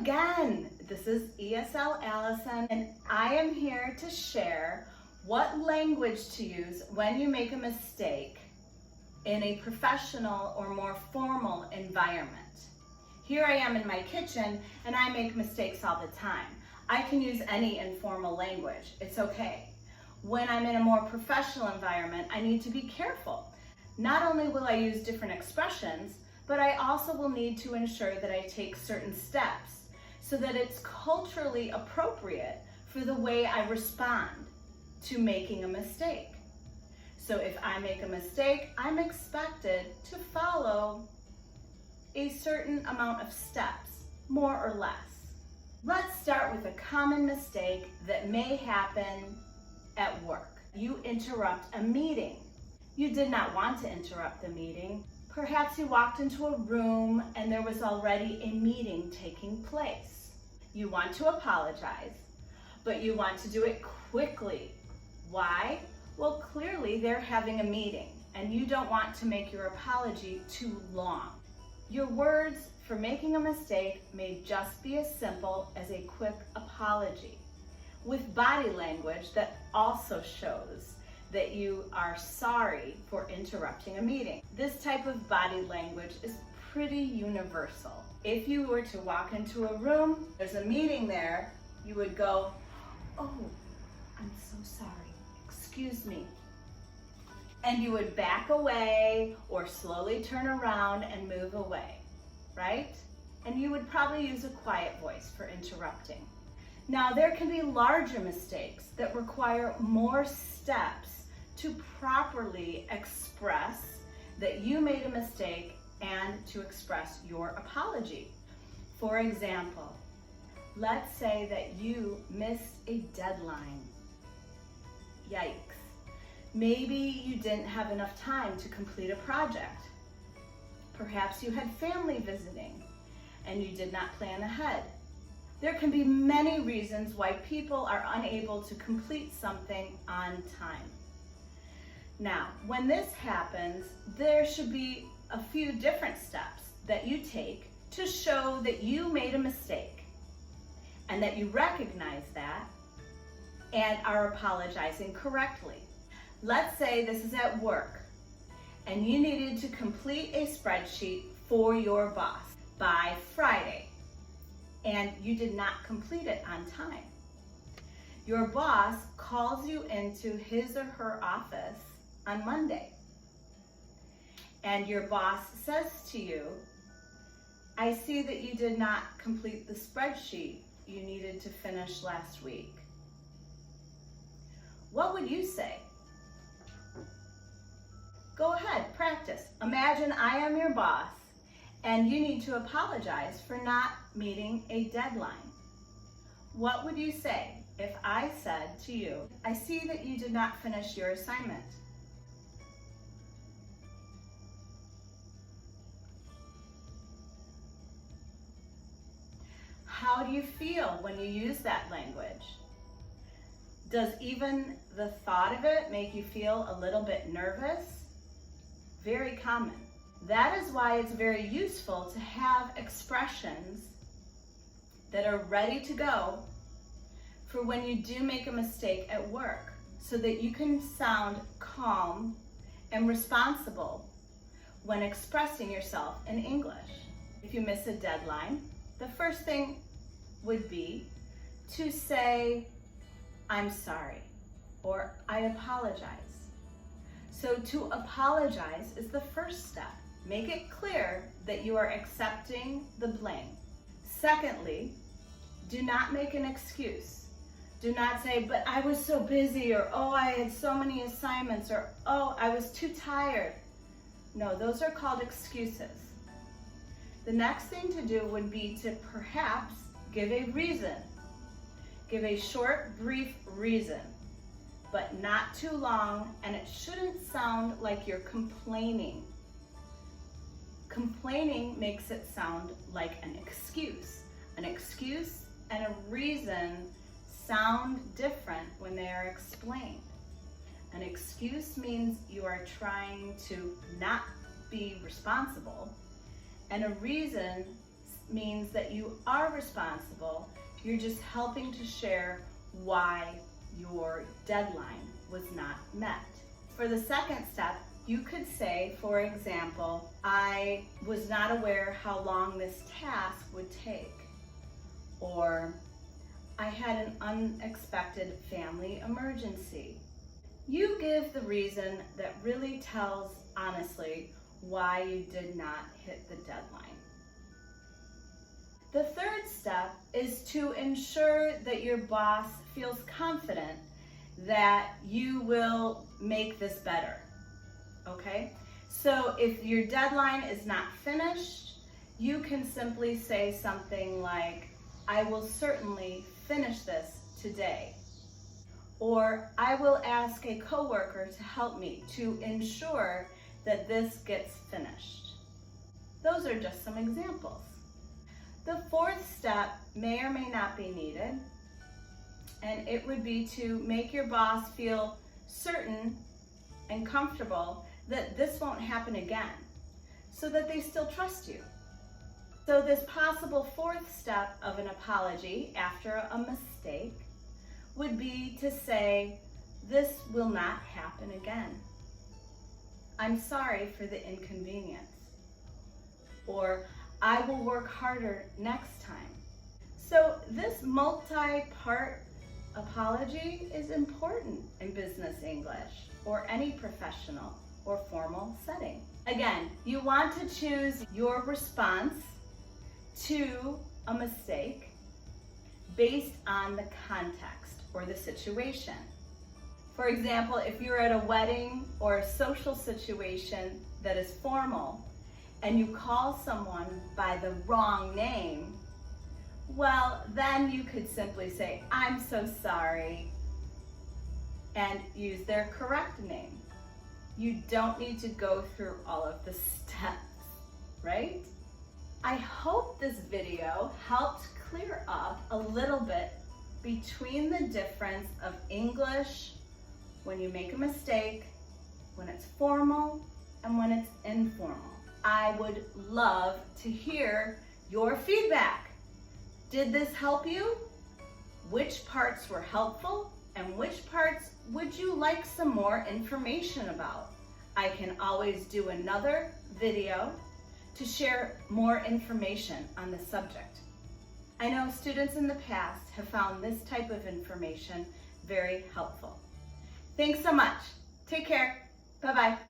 again. This is ESL Allison, and I am here to share what language to use when you make a mistake in a professional or more formal environment. Here I am in my kitchen, and I make mistakes all the time. I can use any informal language. It's okay. When I'm in a more professional environment, I need to be careful. Not only will I use different expressions, but I also will need to ensure that I take certain steps so that it's culturally appropriate for the way I respond to making a mistake. So if I make a mistake, I'm expected to follow a certain amount of steps, more or less. Let's start with a common mistake that may happen at work. You interrupt a meeting. You did not want to interrupt the meeting. Perhaps you walked into a room and there was already a meeting taking place. You want to apologize, but you want to do it quickly. Why? Well, clearly they're having a meeting and you don't want to make your apology too long. Your words for making a mistake may just be as simple as a quick apology, with body language that also shows that you are sorry for interrupting a meeting. This type of body language is pretty universal. If you were to walk into a room, there's a meeting there, you would go, "Oh, I'm so sorry, excuse me." And you would back away or slowly turn around and move away, right? And you would probably use a quiet voice for interrupting. Now, there can be larger mistakes that require more steps to properly express that you made a mistake and to express your apology. For example, let's say that you missed a deadline. Yikes. Maybe you didn't have enough time to complete a project. Perhaps you had family visiting and you did not plan ahead. There can be many reasons why people are unable to complete something on time. Now, when this happens, there should be a few different steps that you take to show that you made a mistake and that you recognize that and are apologizing correctly. Let's say this is at work and you needed to complete a spreadsheet for your boss by Friday and you did not complete it on time. Your boss calls you into his or her office on Monday and your boss says to you, "I see that you did not complete the spreadsheet you needed to finish last week." What would you say? Go ahead, practice. Imagine I am your boss and you need to apologize for not meeting a deadline. What would you say if I said to you, "I see that you did not finish your assignment"? How do you feel when you use that language? Does even the thought of it make you feel a little bit nervous? Very common. That is why it's very useful to have expressions that are ready to go for when you do make a mistake at work, so that you can sound calm and responsible when expressing yourself in English. If you miss a deadline, the first thing would be to say, "I'm sorry," or "I apologize." So to apologize is the first step. Make it clear that you are accepting the blame. Secondly, do not make an excuse. Do not say, "But I was so busy," or "Oh, I had so many assignments," or "Oh, I was too tired." No, those are called excuses. The next thing to do would be to perhaps give a reason. Give a short, brief reason, but not too long, and it shouldn't sound like you're complaining. Complaining makes it sound like an excuse. An excuse and a reason sound different when they are explained. An excuse means you are trying to not be responsible, and a reason means that you are responsible. You're just helping to share why your deadline was not met. For the second step, you could say, for example, I was not aware how long this task would take. Or, I had an unexpected family emergency. You give the reason that really tells honestly why you did not hit the deadline. The third step is to ensure that your boss feels confident that you will make this better, okay? So if your deadline is not finished, you can simply say something like, I will certainly finish this today. Or I will ask a coworker to help me to ensure that this gets finished. Those are just some examples. The fourth step may or may not be needed, and it would be to make your boss feel certain and comfortable that this won't happen again, so that they still trust you. So this possible fourth step of an apology after a mistake would be to say, this will not happen again. I'm sorry for the inconvenience. Or, I will work harder next time. So this multi-part apology is important in business English or any professional or formal setting. Again, you want to choose your response to a mistake based on the context or the situation. For example, if you're at a wedding or a social situation that is formal and you call someone by the wrong name, well, then you could simply say, I'm so sorry, and use their correct name. You don't need to go through all of the steps, right? I hope this video helped clear up a little bit between the difference of English when you make a mistake, when it's formal, and when it's informal. I would love to hear your feedback. Did this help you? Which parts were helpful and which parts would you like some more information about? I can always do another video to share more information on the subject. I know students in the past have found this type of information very helpful. Thanks so much. Take care. Bye-bye.